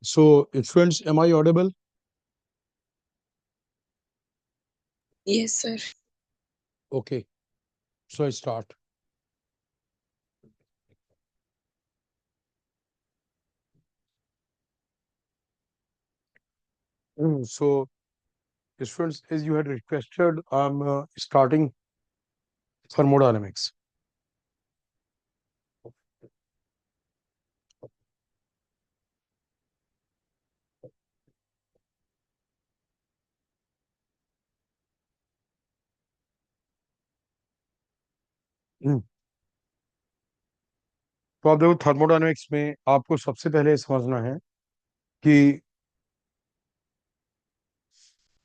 So, friends, am I audible? Yes, sir. Okay, so I start. So, friends, as you had requested, I'm starting thermodynamics. हम्म, तो आप देखो thermodynamics में आपको सबसे पहले समझना है कि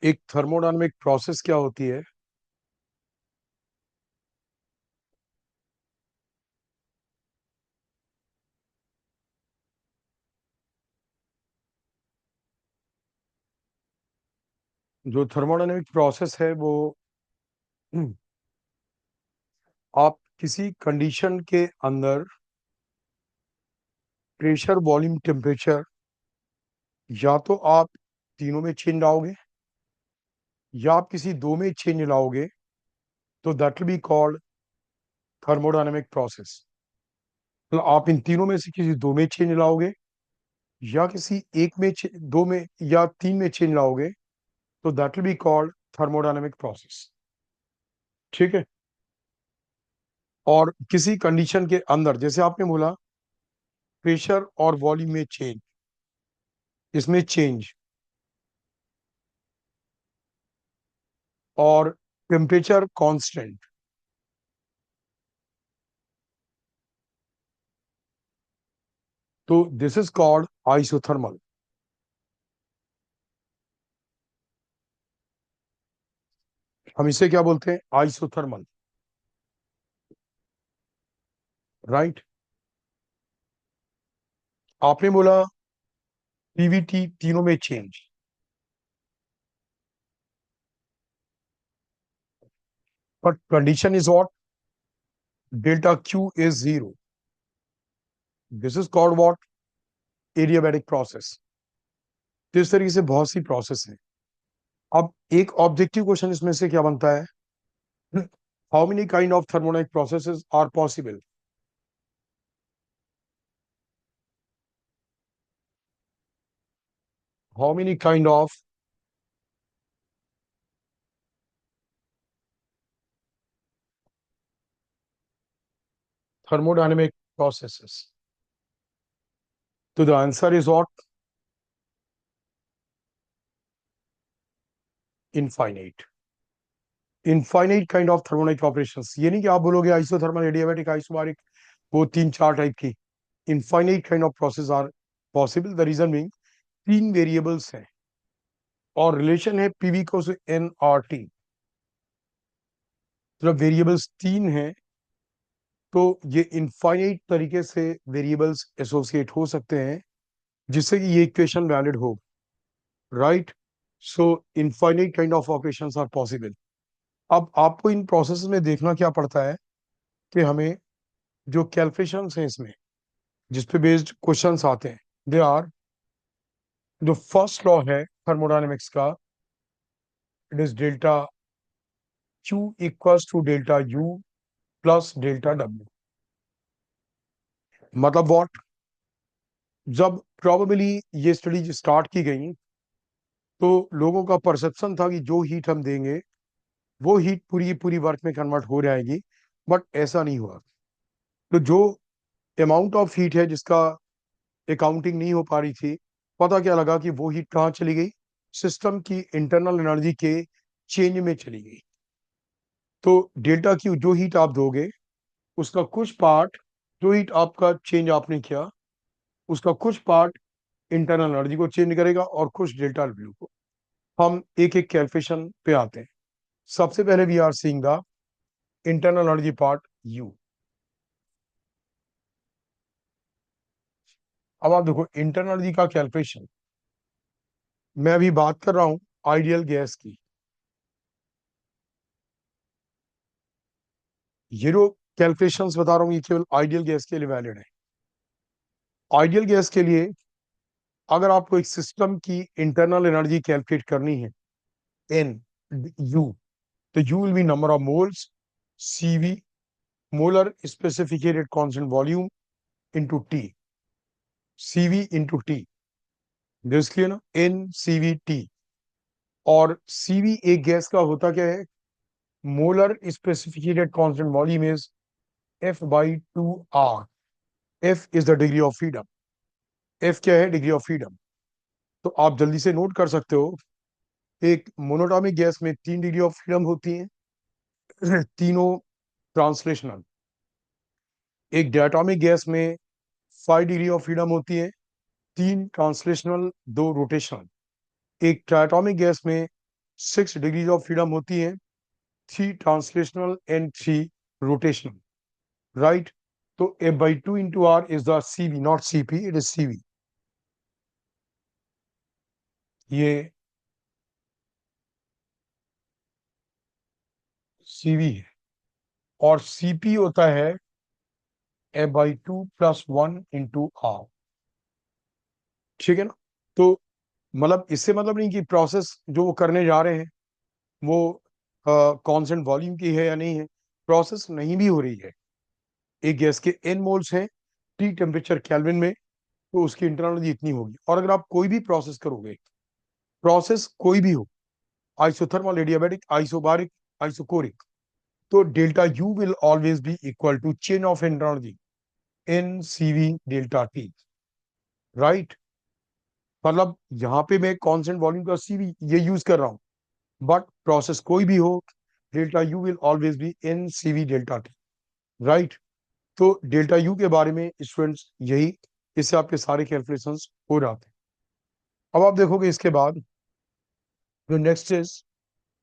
एक थर्मोडायनेमिक प्रोसेस क्या होती है। जो थर्मोडायनेमिक प्रोसेस है वो हम्म, आप किसी कंडीशन के अंदर प्रेशर, वॉल्यूम, टेम्परेचर या तो आप तीनों में चेंज लाओगे या आप किसी दो में चेंज लाओगे, तो that will be called thermodynamic process. मतलब आप इन तीनों में से किसी दो में चेंज लाओगे या किसी एक में दो में या तीन में चेंज लाओगे, तो that will be called thermodynamic process. ठीक है। और किसी कंडीशन के अंदर, जैसे आपने बोला प्रेशर और वॉल्यूम में चेंज, इसमें चेंज और टेम्परेचर कांस्टेंट, तो दिस इज कॉल्ड आइसोथर्मल। हम इसे क्या बोलते हैं? Isothermal, right. आपने बोला पीवीटी तीनों में change, but condition is what? Delta Q is zero. This is called what? Adiabatic process. तो इस तरीके से बहुत सी प्रोसेस है। अब एक ऑब्जेक्टिव क्वेश्चन इसमें से क्या बनता है? How many kind of thermodynamic processes are possible? How many kind of thermodynamic processes? So the answer is what? Infinite. Infinite kind of thermodynamic operations. ये नहीं कि आप बोलोगे आइसोथर्मल, एडियाबैटिक, आइसोबारिक, वो तीन चार टाइप की। Infinite kind of process are possible. The reason being तीन वेरिएबल्स हैं और रिलेशन है पीवी को से एन आर टी। जब वेरिएबल्स तीन हैं तो ये इनफाइनाइट तरीके से वेरिएबल्स एसोसिएट हो सकते हैं जिससे कि ये इक्वेशन वैलिड हो, right. So infinite kind of operations are possible. अब आपको इन प्रोसेस में देखना क्या पड़ता है कि हमें जो कैलकुलेशंस हैं इसमें जिस पे बेस्ड क्वेश्चंस आते हैं, दे आर, जो फर्स्ट लॉ है थर्मोडायनेमिक्स का, it is delta Q equals to delta U plus delta W. मतलब व्हाट? जब प्रॉबेबली ये स्टडी स्टार्ट की गई तो लोगों का परसेप्शन था कि जो हीट हम देंगे वो हीट पूरी की पूरी वर्क में कन्वर्ट हो जाएगी, बट ऐसा नहीं हुआ। तो जो अमाउंट ऑफ हीट है जिसका अकाउंटिंग नहीं हो पा रही थी, पता क्या लगा कि वो हीट कहाँ चली गई? सिस्टम की इंटरनल एनर्जी के चेंज में चली गई। तो डेल्टा की जो हीट आप दोगे उसका कुछ पार्ट, जो हीट आपका चेंज आपने किया उसका कुछ पार्ट इंटरनल एनर्जी को चेंज करेगा और कुछ डेल्टा डब्ल्यू को। हम एक एक कैलकुलेशन पे आते हैं। सबसे पहले we are seeing the internal energy part U. अब आप देखो इंटरनल एनर्जी का कैलकुलेशन, मैं अभी बात कर रहा हूं आइडियल गैस की। ये जो कैलकुलेशंस बता रहा हूँ ये केवल आइडियल गैस के लिए वैलिड है। आइडियल गैस के लिए अगर आपको एक सिस्टम की इंटरनल एनर्जी कैलकुलेट करनी है, एन यू, तो you will be number of moles, CV, molar स्पेसिफिकेटेड constant volume, into T, CV into T, this clear ना, एन सीवी टी। और सीवी एक गैस का होता क्या है, molar स्पेसिफिकेटेड constant volume is F by two are. F is the degree of freedom. F क्या है, degree of freedom. तो आप जल्दी से नोट कर सकते हो, एक मोनोटॉमिक गैस में 3 डिग्री ऑफ फ्रीडम होती है, तीनों ट्रांसलेशनल। एक डायटोमिक गैस में 5 डिग्री ऑफ फ्रीडम होती है, 3 ट्रांसलेशनल, 2 रोटेशनल। एक ट्राइटोमिक गैस में 6 डिग्री ऑफ फ्रीडम होती है, 3 ट्रांसलेशनल एंड 3 रोटेशनल, राइट। तो F/2 into R is the CV, not CP, it is CV. ये सीवी है। और सीपी होता है F/2 प्लस 1 इंटू आर, ठीक है ना। तो मतलब इससे मतलब नहीं कि प्रोसेस जो वो करने जा रहे हैं वो कांस्टेंट वॉल्यूम की है या नहीं है। प्रोसेस नहीं भी हो रही है, एक गैस के एन मोल्स हैं टी टेम्परेचर केल्विन में, तो उसकी इंटरनल एनर्जी इतनी होगी। और अगर आप कोई भी प्रोसेस करोगे, प्रोसेस कोई भी हो, आइसोथर्मल, एडियाबैटिक, आइसोबारिक, आइसोकोरिक, तो delta U will always be equal to change of energy N CV delta T, right. मतलब यहाँ पे मैं कांस्टेंट वॉल्यूम का सीवी ये यूज कर रहा हूँ, बट प्रोसेस कोई भी हो, delta U will always be N CV delta T, right. तो डेल्टा यू के बारे में स्टूडेंट्स यही, इससे आपके सारे कैलकुलेशंस हो जाते हैं। अब आप देखोगे इसके बाद जो next is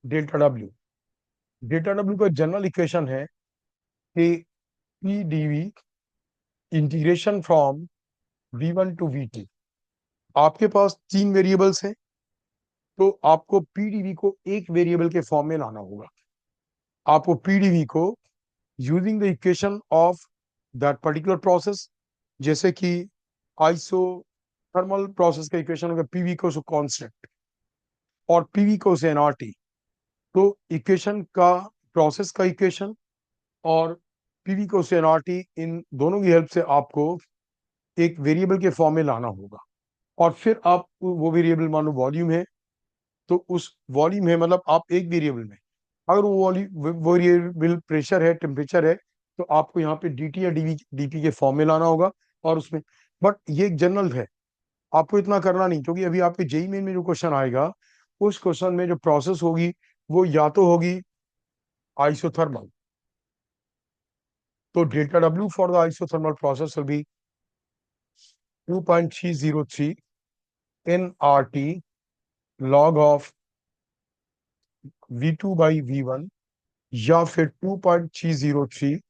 delta W. Delta W का जनरल इक्वेशन है कि P DV integration from V one to V two. आपके पास 3 वेरिएबल्स हैं, तो आपको पीडीवी को एक वेरिएबल के फॉर्म में लाना होगा। आपको पीडीवी को using the equation of that particular process, जैसे कि आइसो थर्मल प्रोसेस का इक्वेशन होगा पीवी को कांस्टेंट और पीवी को एनआरटी। तो इक्वेशन का, प्रोसेस का इक्वेशन और पीवी को एनआरटी, इन दोनों की हेल्प से आपको एक वेरिएबल के फॉर्म में लाना होगा। और फिर आप वो वेरिएबल मान लो वॉल्यूम है, तो उस वॉल्यूम है मतलब आप एक वेरिएबल में, अगर वो वेरिएबल प्रेशर है, टेम्परेचर है, तो आपको यहाँ पे डीटी या डीपी के फॉर्म में लाना होगा। और उसमें, बट ये एक जनरल है, आपको इतना करना नहीं, क्योंकि अभी आपके जेई मेन में जो क्वेश्चन आएगा, उस क्वेश्चन में जो प्रोसेस होगी वो या तो होगी आइसोथर्मल। तो delta W for the isothermal process will be 2.303 N R T log of V2/V1, या फिर 2.303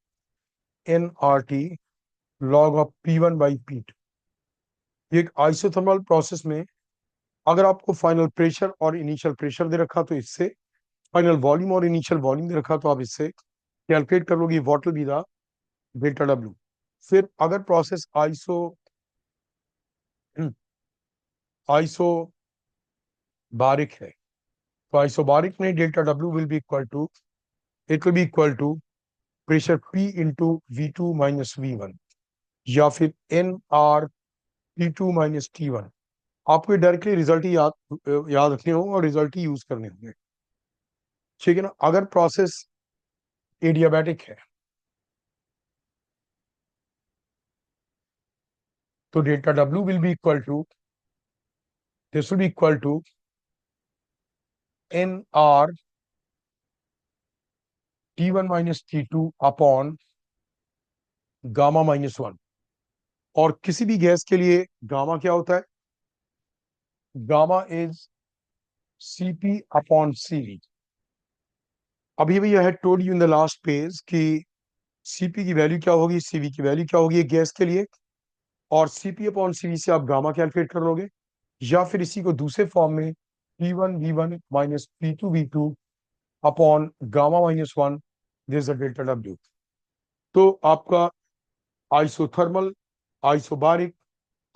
N R T log of P1/P2। एक आइसोथर्मल प्रोसेस में अगर आपको फाइनल प्रेशर और इनिशियल प्रेशर दे रखा तो इससे, फाइनल वॉल्यूम और इनिशियल वॉल्यूम दे रखा तो आप इससे कैलकुलेट कर लोगे what will be the delta W. फिर अगर प्रोसेस आइसोबारिक है, तो आइसोबारिक में delta W will be equal to, it will be equal to pressure P into V2 - V1, या फिर NR T2 - T1। आपको डायरेक्टली रिजल्ट ही याद रखने होंगे और रिजल्ट ही यूज करने होंगे, ठीक है ना। अगर प्रोसेस एडियाबैटिक है तो delta W will be equal to, this will be equal to NR T1 - T2 upon gamma -1। और किसी भी गैस के लिए गामा क्या होता है, gamma is CP upon CV। अभी भी यह told you in the last page कि सीपी की वैल्यू क्या होगी, सीवी की वैल्यू क्या होगी एक गैस के लिए, और सीपी अपॉन सीवी से आप गामा कैलकुलेट कर लोगे। या फिर इसी को दूसरे फॉर्म में P1 V1 - P2 V2 upon gamma -1, this the delta W. तो आपका आइसोथर्मल, आइसोबारिक,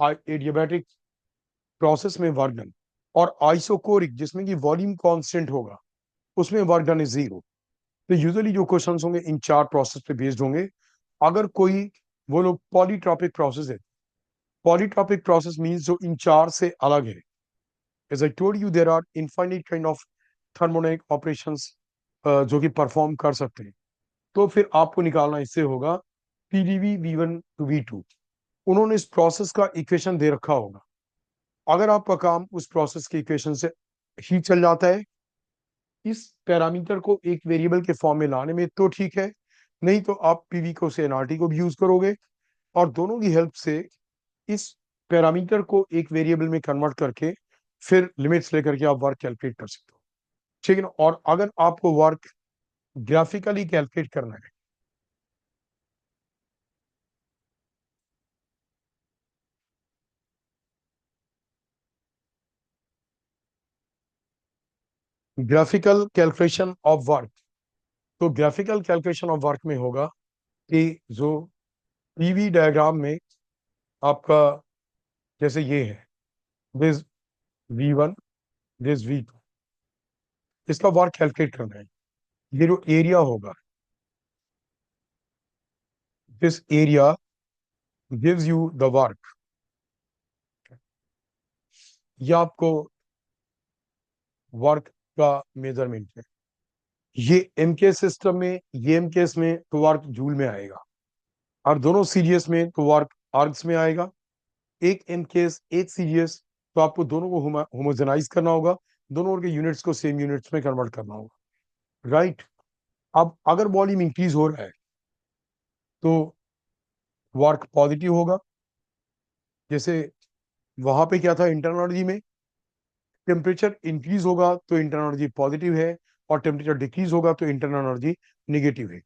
एडियाबैटिक प्रोसेस में वर्क डन, और आइसोकोरिक जिसमें कि वॉल्यूम कांस्टेंट होगा उसमें वर्क डन इज जीरो। तो यूजुअली जो क्वेश्चंस होंगे इन चार प्रोसेस पे बेस्ड होंगे। अगर कोई वो लोग पॉलीट्रॉपिक प्रोसेस है, पॉलीट्रॉपिक प्रोसेस मींस जो इन चार से अलग है। As I told you there are infinite kind of thermodynamic operations जो कि परफॉर्म कर सकते हैं। तो फिर आपको निकालना इससे होगा पीडीवी V1 टू V2। उन्होंने इस प्रोसेस का इक्वेशन दे रखा होगा। अगर आपका काम उस प्रोसेस के इक्वेशन से ही चल जाता है, इस पैरामीटर को एक वेरिएबल के फॉर्म में लाने में, तो ठीक है। नहीं तो आप पीवी को से एनआरटी को भी यूज करोगे, और दोनों की हेल्प से इस पैरामीटर को एक वेरिएबल में कन्वर्ट करके फिर लिमिट्स लेकर के आप वर्क कैलकुलेट कर सकते हो। ठीक है ना। और अगर आपको वर्क ग्राफिकली कैलकुलेट करना है, ग्राफिकल कैलकुलेशन ऑफ वर्क, तो ग्राफिकल कैलकुलेशन ऑफ वर्क में होगा कि जो पीवी डायग्राम में आपका जैसे ये है, दिस V1, दिस V2, इसका वर्क कैलकुलेट करना है। ये जो एरिया होगा, this area gives you the work, ये आपको वर्क का मेजरमेंट है। ये एमके सिस्टम में, ये एमकेस में तो वर्क जूल में आएगा, और दोनों सीरीएस में तो वर्क आर्ग्स में आएगा। एक एमकेस एक सीरीएस, तो आपको दोनों को होमोजेनाइज करना होगा, दोनों के यूनिट्स को सेम यूनिट्स में कन्वर्ट करना होगा। राइट। अब अगर वॉल्यूम इंक्रीज हो रहा है तो वर्क पॉजिटिव होगा। जैसे वहां पे क्या था, इंटरनल एनर्जी में टेम्परेचर इंक्रीज होगा तो इंटरनल एनर्जी पॉजिटिव है, और टेम्परेचर डिक्रीज होगा तो इंटरनल एनर्जी निगेटिव है।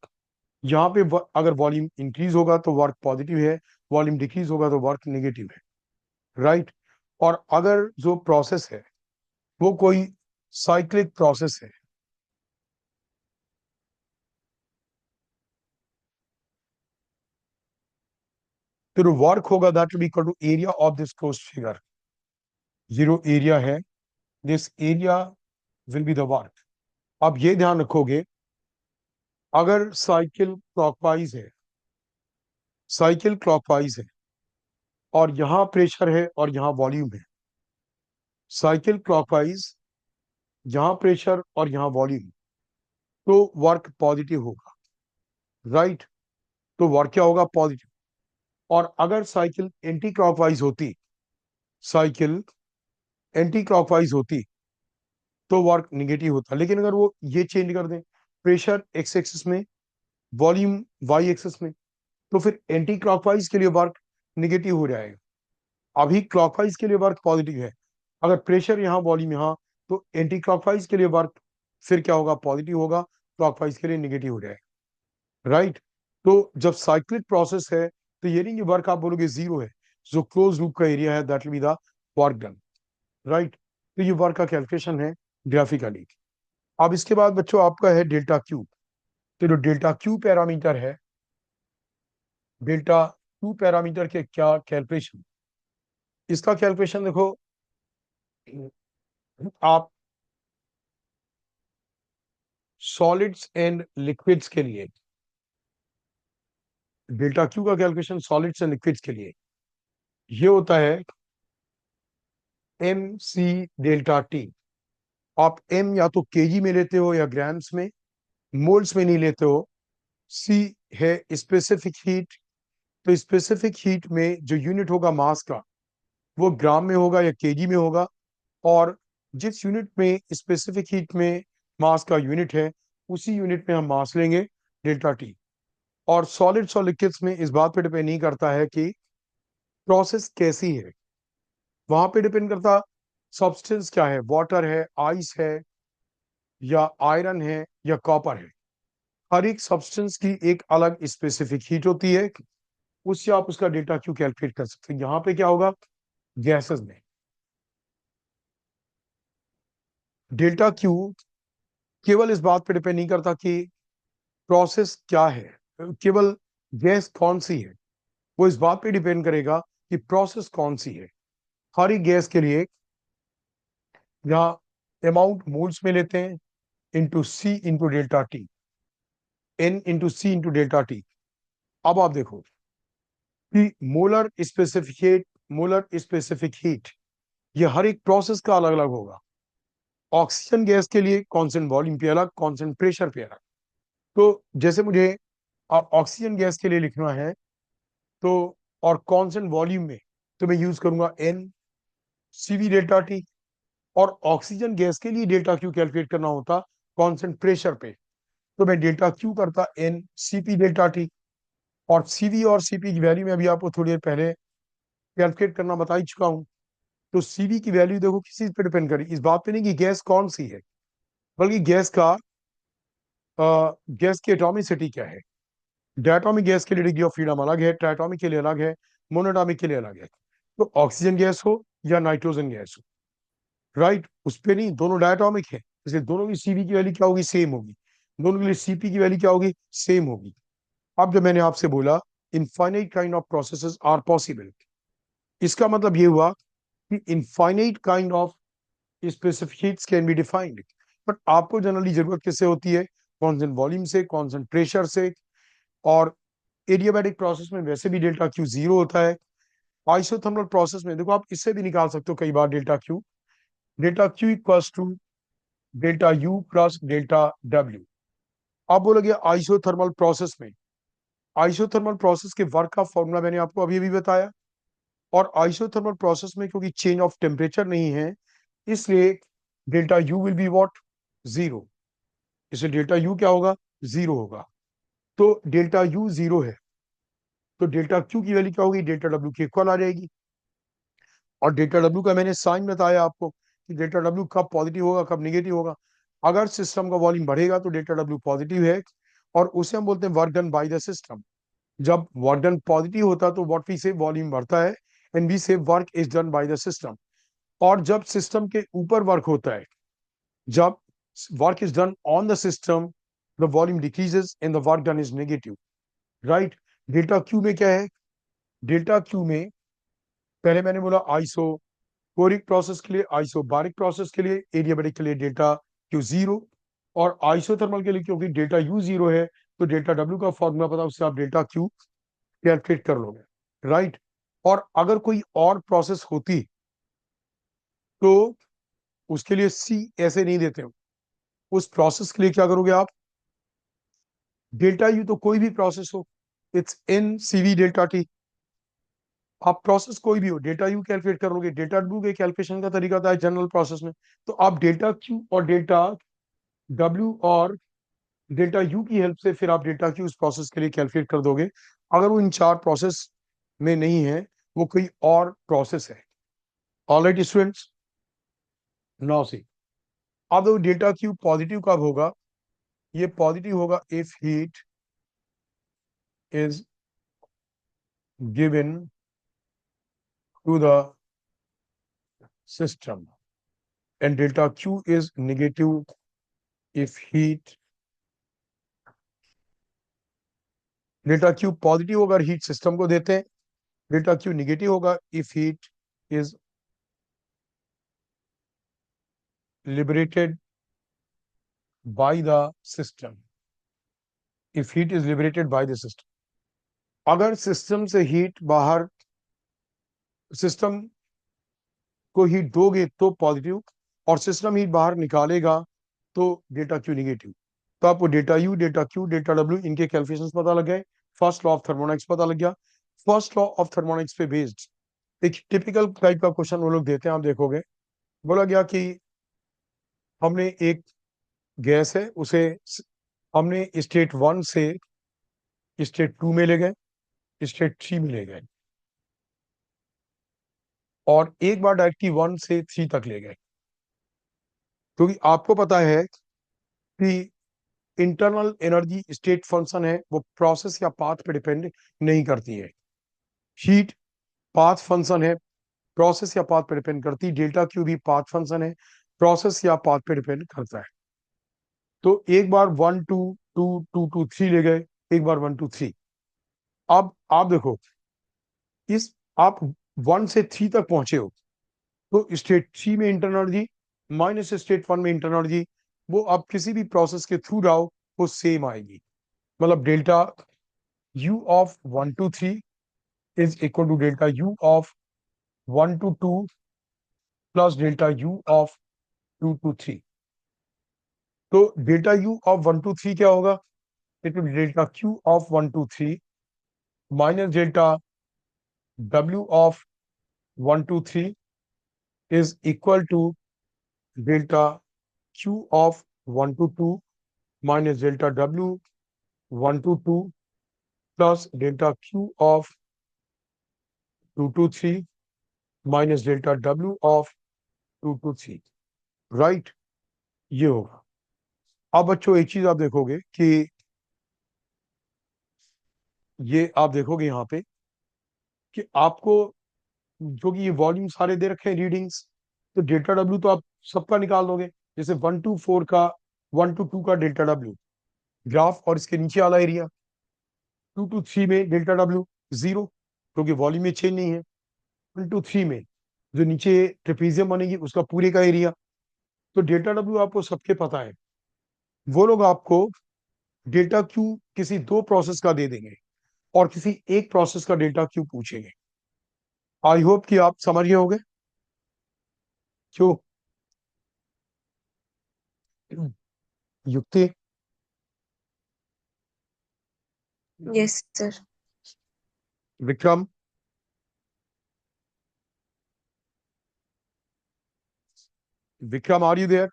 यहाँ पे अगर वॉल्यूम इंक्रीज होगा तो वर्क पॉजिटिव है, वॉल्यूम डिक्रीज होगा तो वर्क नेगेटिव है। राइट। और अगर जो प्रोसेस है वो कोई साइक्लिक प्रोसेस है, फिर वर्क होगा that will be equal to area of this closed figure. Zero area है, this area will be the work. आप ये ध्यान रखोगे, अगर साइकिल क्लॉकवाइज है, साइकिल क्लॉकवाइज है, और यहाँ प्रेशर है और यहाँ वॉल्यूम है, साइकिल क्लॉकवाइज, यहाँ प्रेशर और यहाँ वॉल्यूम, तो वर्क पॉजिटिव होगा। राइट। तो वर्क क्या होगा, पॉजिटिव। और अगर साइकिल एंटी क्लॉकवाइज होती, साइकिल एंटी क्लॉकवाइज होती तो वर्क निगेटिव होता। लेकिन अगर वो ये चेंज कर दें, प्रेशर एक्स एक्सिस में, वॉल्यूम वाई एक्सिस में, तो फिर एंटी क्लॉकवाइज के लिए वर्क निगेटिव हो जाएगा। अभी क्लॉकवाइज के लिए वर्क पॉजिटिव है, अगर प्रेशर यहाँ वॉल्यूम यहाँ, तो एंटी क्लॉकवाइज के लिए वर्क फिर क्या होगा, पॉजिटिव होगा, क्लॉकवाइज के लिए निगेटिव हो जाएगा। राइट। तो जब साइक्लिक प्रोसेस है तो ये नहीं कि वर्क आप बोलोगे जीरो है, जो क्लोज लूप का एरिया है that will be the work done. Right. तो ये वर्क का कैलकुलेशन है ग्राफिकली। अब इसके बाद बच्चों आपका है डेल्टा क्यू। तो जो डेल्टा क्यू पैरामीटर है, डेल्टा क्यू पैरामीटर के क्या कैलकुलेशन, इसका कैलकुलेशन देखो, आप सॉलिड्स एंड लिक्विड्स के लिए, डेल्टा क्यू का कैलकुलेशन सॉलिड्स एंड लिक्विड्स के लिए ये होता है एम सी डेल्टा टी। आप एम या तो केजी में लेते हो या ग्राम्स में, मोल्स में नहीं लेते हो। सी है स्पेसिफिक हीट, तो स्पेसिफिक हीट में जो यूनिट होगा मास का, वो ग्राम में होगा या केजी में होगा। और जिस यूनिट में स्पेसिफिक हीट में मास का यूनिट है, उसी यूनिट में हम मास लेंगे, डेल्टा टी। और सॉलिड्स और लिक्विड्स में इस बात पे डिपेंड नहीं करता है कि प्रोसेस कैसी है, वहां पे डिपेंड करता सब्सटेंस क्या है, वाटर है, आइस है, या आयरन है, या कॉपर है। हर एक सब्सटेंस की एक अलग स्पेसिफिक हीट होती है, उससे आप उसका डेल्टा क्यू कैलकुलेट कर सकते हैं। यहाँ पे क्या होगा, गैसेस में डेल्टा क्यू केवल इस बात पे डिपेंड नहीं करता कि प्रोसेस क्या है, केवल गैस कौन सी है, वो इस बात पे डिपेंड करेगा कि प्रोसेस कौन सी है। हर एक गैस के लिए यहाँ अमाउंट मोल्स में लेते हैं, into C into delta T, n into C into delta T. अब आप देखो कि मोलर स्पेसिफिक हीट, ये हर एक प्रोसेस का अलग अलग होगा। ऑक्सीजन गैस के लिए कांस्टेंट वॉल्यूम पे अलग, कांस्टेंट प्रेशर पे अलग। तो जैसे मुझे ऑक्सीजन गैस के लिए लिखना है, तो और कांस्टेंट वॉल्यूम में, तो मैं यूज करूंगा N C V delta T. और ऑक्सीजन गैस के लिए डेल्टा क्यू कैलकुलेट करना होता कांस्टेंट प्रेशर पे, तो मैं डेल्टा क्यू करता N C P delta T. और सीवी और सीपी की वैल्यू में अभी आपको थोड़ी देर पहले कैलकुलेट करना बता ही चुका हूं। तो सीवी की वैल्यू देखो किस चीज पे डिपेंड करी, इस बात पे नहीं कि गैस कौन सी है, बल्कि गैस की एटॉमिसिटी क्या है। डायटोमिक गैस के लिए डिग्री ऑफ फ्रीडम अलग है, ट्राइटोमिक के लिए अलग है, मोनोटोमिक के लिए अलग है। तो ऑक्सीजन गैस हो या नाइट्रोजन गैस हो, राइट, उस पे नहीं, दोनों डायटोमिक है, इसलिए दोनों की सीवी की वैल्यू क्या होगी, सेम होगी। दोनों के लिए सीपी की वैल्यू क्या होगी, सेम होगी। अब जब मैंने आपसे बोला infinite kind of processes are possible, इसका मतलब ये हुआ कि infinite kind of specific heats can be defined. But आपको जनरली जरूरत किससे होती है, कांस्टेंट वॉल्यूम से, कांस्टेंट प्रेशर से। और एडियाबैटिक प्रोसेस में वैसे भी डेल्टा क्यू जीरो होता है। आइसोथर्मल प्रोसेस में देखो आप इससे भी निकाल सकते हो कई बार delta Q equals to delta U plus delta W. आप बोलोगे आइसोथर्मल प्रोसेस में, आइसोथर्मल प्रोसेस के वर्क का फॉर्मूला मैंने आपको अभी अभी बताया। और आइसोथर्मल प्रोसेस में क्योंकि चेंज ऑफ टेम्परेचर नहीं है, इसलिए delta U will be what, zero. इसलिए डेल्टा यू क्या होगा, जीरो होगा। तो डेल्टा यू जीरो है, तो डेल्टा क्यू की वैल्यू क्या होगी, डेल्टा डब्ल्यू की इक्वल आ जाएगी। और डेल्टा डब्ल्यू का मैंने साइन बताया आपको कि डेल्टा डब्ल्यू कब पॉजिटिव होगा कब निगेटिव होगा। अगर सिस्टम का वॉल्यूम बढ़ेगा तो डेल्टा डब्ल्यू पॉजिटिव है, और उसे हम बोलते हैं work done by the system. जब वर्क डन पॉजिटिव होता है तो व्हाट वी से वॉल्यूम बढ़ता है, एंड वी से work is done by the system. और जब सिस्टम के ऊपर वर्क होता है, जब work is done on the system, the volume decreases and the work done is negative, right. Delta Q में क्या है, डेल्टा क्यू में पहले मैंने बोला आइसो कोरिक प्रोसेस के लिए, आइसोबारिक प्रोसेस के लिए, एडियाबैटिक के लिए डेल्टा क्यू जीरो। और आइसोथर्मल के लिए क्योंकि डेल्टा यू जीरो है, तो डेल्टा डब्ल्यू का फॉर्मूला पता, उससे आप डेल्टा क्यू कैलकुलेट कर लोगे, राइट। और अगर कोई और प्रोसेस होती तो उसके लिए सी ऐसे नहीं देते हो, उस प्रोसेस के लिए क्या करोगे आप, डेल्टा यू तो कोई भी प्रोसेस हो, it's in CV delta T. आप प्रोसेस कोई भी हो डेल्टा यू कैलकुलेट करोगे, डेल्टा डब्ल्यू के कैलकुलेशन का तरीका था जनरल प्रोसेस में। तो आप डेल्टा क्यू और डेल्टा डब्ल्यू और डेल्टा यू की हेल्प से फिर आप डेल्टा क्यू उस प्रोसेस के लिए कैलकुलेट कर दोगे। अगर वो इन चार प्रोसेस में नहीं है, वो कोई और प्रोसेस है। ऑलराइट स्टूडेंट्स, नाउ सी, अब वो डेल्टा क्यू पॉजिटिव कब होगा, ये पॉजिटिव होगा if heat is given to the system, and delta q is negative if heat, delta Q positive होगा हीट सिस्टम को देते हैं, डेल्टा क्यू निगेटिव होगा if heat is liberated by the system, if heat is liberated by the system. अगर system से heat बाहर, system को heat दोगे तो पॉजिटिव, और सिस्टम हीट बाहर निकालेगा तो डेल्टा क्यू निगेटिव। तो आपको delta U, delta Q, delta W इनके कैलकुलेशंस पता लग गए, फर्स्ट लॉ ऑफ थर्मोडायनेमिक्स पता लग गया। फर्स्ट लॉ ऑफ थर्मोडायनेमिक्स पे बेस्ड एक टिपिकल टाइप का क्वेश्चन वो लोग देते हैं, आप देखोगे। बोला गया कि हमने एक गैस है, उसे हमने स्टेट वन से स्टेट टू में ले गए, स्टेट थ्री में ले गए, और एक बार डायरेक्टली वन से थ्री तक ले गए। क्योंकि आपको पता है कि इंटरनल एनर्जी स्टेट फंक्शन है, वो प्रोसेस या पाथ पे डिपेंड नहीं करती है। हीट पाथ फंक्शन है, प्रोसेस या पाथ पे डिपेंड करती है। डेल्टा क्यू भी पाथ फंक्शन है, प्रोसेस या पाथ पे डिपेंड करता है। तो एक बार one two two two two three ले गए, एक बार वन टू थ्री, अब आप देखो, इस आप 1 से 3 तक पहुंचे हो, तो स्टेट 3 में इंटरनल एनर्जी माइनस स्टेट 1 में इंटरनल एनर्जी, वो आप किसी भी प्रोसेस के थ्रू जाओ वो सेम आएगी। मतलब delta U of 1 to 3 is equal to delta U of 1 to 2 plus delta U of 2 to 3। तो डेल्टा यू ऑफ 1 to 3 क्या होगा? It will delta Q of 1 to 3 minus delta W of 1 to 3 is equal to delta q of 1 to 2 minus delta w 1 to 2 plus delta q of 2 to 3 minus delta w of 2 to 3। Right, ये होगा। अब बच्चों एक चीज आप देखोगे कि ये आप देखोगे यहाँ पे कि आपको जो कि ये वॉल्यूम सारे दे रखे हैं रीडिंग्स, तो डेल्टा डब्ल्यू तो आप सबका निकाल दोगे। जैसे 1 to 4 का, 1 to 2 का डेल्टा डब्ल्यू ग्राफ और इसके नीचे वाला एरिया, 2 to 3 में डेल्टा डब्ल्यू जीरो, क्योंकि वॉल्यूम में चेंज नहीं है। 1 to 3 में जो नीचे ट्रेपीजियम बनेगी उसका पूरे का एरिया। तो डेल्टा डब्ल्यू आपको सबके पता है। वो लोग आपको डेल्टा क्यू किसी दो प्रोसेस का दे देंगे और किसी एक प्रोसेस का डेल्टा क्यू पूछेंगे। आई होप कि आप समझ गए होंगे क्यों। Yukti, Yes, sir. Vikram, Vikram are you there?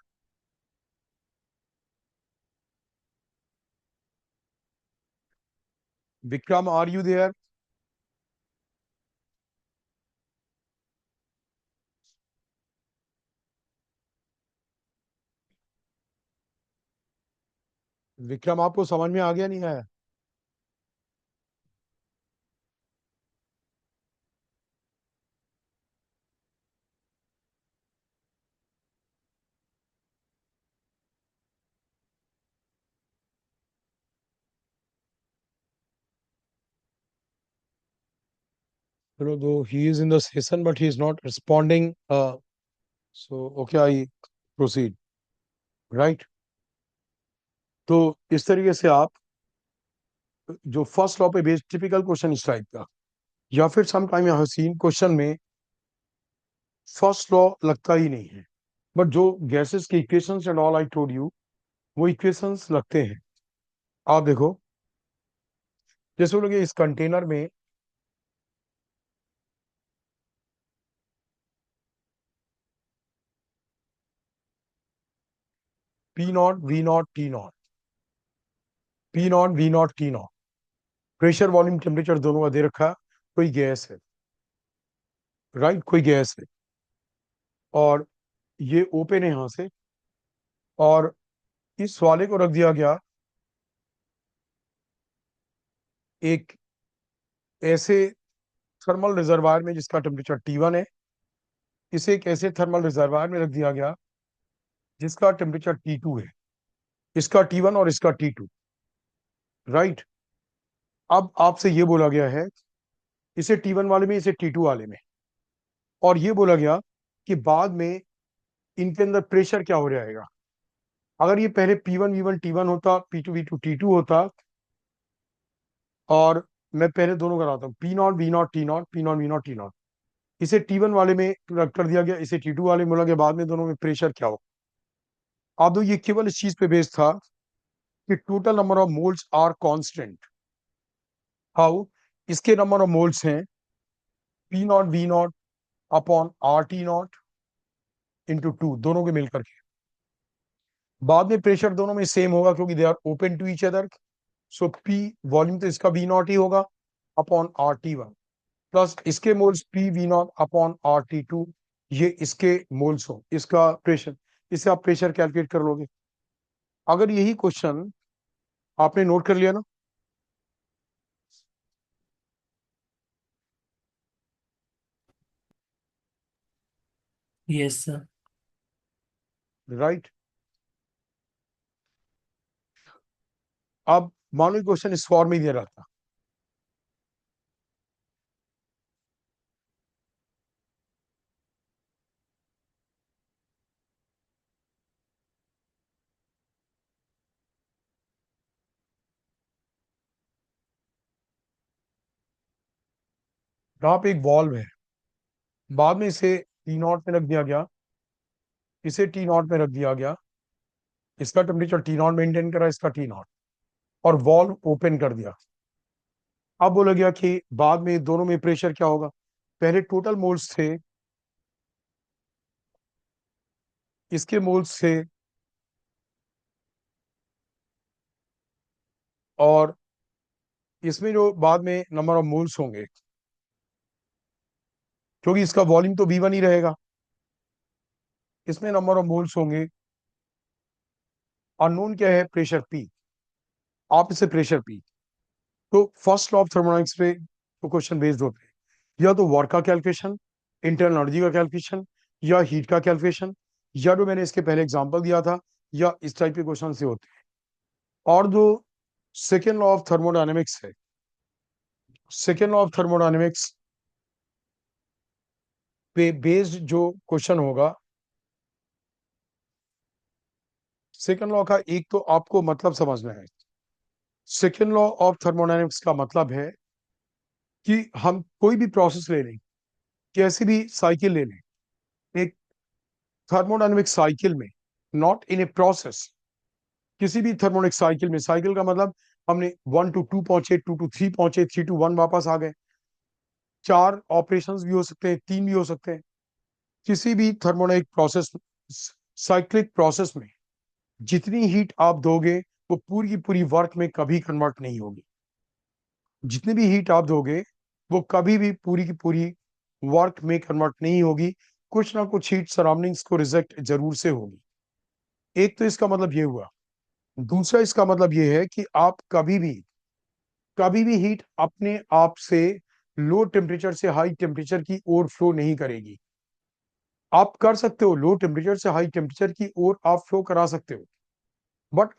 Vikram are you there? Vikram आपको समझ में आ गया नहीं आया? Though he is in the session but he is not responding, so okay, I proceed, right? तो इस तरीके से आप जो फर्स्ट लॉ पे बेस्ड टिपिकल क्वेश्चन इस टाइप का, या फिर सम टाइम यहाँ सीन क्वेश्चन में फर्स्ट लॉ लगता ही नहीं है, बट जो गैसेस के equations and all I told you, वो इक्वेशंस लगते हैं। आप देखो, जैसे बोलोगे इस कंटेनर में P not V not T not, P not V not T not, pressure volume temperature दोनों का दे रखा है। कोई गैस है, राइट, कोई गैस है, और ये ओपन है यहां से, और इस वाले को रख दिया गया एक ऐसे थर्मल रिजर्वायर में जिसका टेम्परेचर T1 है। इसे एक ऐसे थर्मल रिजर्वायर में रख दिया गया जिसका टेम्परेचर T2 है। इसका T1 और इसका T2, राइट। अब आपसे ये बोला गया है इसे T1 वाले में, इसे T2 वाले में, और ये बोला गया कि बाद में इनके अंदर प्रेशर क्या हो जाएगा। अगर ये पहले P1 V1 T1 होता, P2 V2 T2 होता, और मैं पहले दोनों कराता हूँ, P0 V0 T0, P0 V0 T0, इसे T1 वाले में रख कर दिया गया, इसे T2 वाले में बोला गया बाद में दोनों में प्रेशर क्या हो। अब तो ये केवल इस चीज पे बेस्ड था कि total number of moles are constant. How? इसके नंबर ऑफ मोल्स हैं P0 V0 upon RT0 into 2, दोनों के मिलकर के। बाद में प्रेशर दोनों में सेम होगा क्योंकि they are open to each other. So P volume तो इसका V0 ही होगा अपॉन RT1, प्लस इसके मोल्स PV0 अपॉन RT2, ये इसके मोल्स हो, इसका प्रेशर। इससे आप प्रेशर कैलकुलेट कर लोगे। अगर यही क्वेश्चन आपने नोट कर लिया ना, यस सर। राइट। अब मान लो क्वेश्चन इस फॉर्म में दिया रहता, यहाँ पे एक वॉल्व है, बाद में इसे टी नॉट में रख दिया गया, इसे टी नॉट में रख दिया गया, इसका टेम्परेचर टी नॉट मेंटेन करा, इसका टी नॉट, और वॉल्व ओपन कर दिया। अब बोला गया कि बाद में दोनों में प्रेशर क्या होगा। पहले टोटल मोल्स थे, इसके मोल्स थे, और इसमें जो बाद में नंबर ऑफ मोल्स होंगे, क्योंकि इसका वॉल्यूम तो V1 ही रहेगा, इसमें नंबर ऑफ मोल्स होंगे। अननोन क्या है, प्रेशर P, आप इसे प्रेशर P। तो फर्स्ट लॉ ऑफ थर्मोडायनेमिक्स पे तो क्वेश्चन बेस्ड होते हैं, या तो वर्क का कैलकुलेशन, इंटरनल एनर्जी का कैलकुलेशन, या हीट का कैलकुलेशन, या जो मैंने इसके पहले एग्जांपल दिया था, या इस टाइप के क्वेश्चन से होते हैं। और जो सेकेंड लॉ ऑफ थर्मोडायनेमिक्स है, सेकेंड लॉ ऑफ थर्मोडायनेमिक्स पे बेस्ड जो क्वेश्चन होगा, सेकेंड लॉ का एक तो आपको मतलब समझना है। सेकेंड लॉ ऑफ थर्मोडायनेमिक्स का मतलब है कि हम कोई भी प्रोसेस ले लें, कैसी भी साइकिल ले लें, एक थर्मोडायनेमिक साइकिल में, नॉट इन ए प्रोसेस, किसी भी थर्मोडायनेमिक साइकिल में, साइकिल का मतलब हमने 1 to 2 पहुंचे, 2 to 3 पहुंचे, 3 to 1 वापस आ गए, चार ऑपरेशंस भी हो सकते हैं, तीन भी हो सकते हैं। किसी भी थर्मोडायनेमिक प्रोसेस, साइक्लिक प्रोसेस में जितनी हीट आप दोगे वो पूरी की पूरी वर्क में कभी कन्वर्ट नहीं होगी। जितनी भी हीट आप दोगे वो कभी भी पूरी की पूरी वर्क में कन्वर्ट नहीं होगी, कुछ ना कुछ हीट सराउंडिंग्स को रिजेक्ट जरूर से होगी। एक तो इसका मतलब ये हुआ। दूसरा इसका मतलब ये है कि आप कभी भी हीट अपने आप से लो टेम्परेचर से हाई टेम्परेचर की ओर फ्लो नहीं करेगी। आप कर सकते हो, लो टेम्परेचर से हाई टेम्परेचर की ओर आप फ्लो करा सकते हो, बट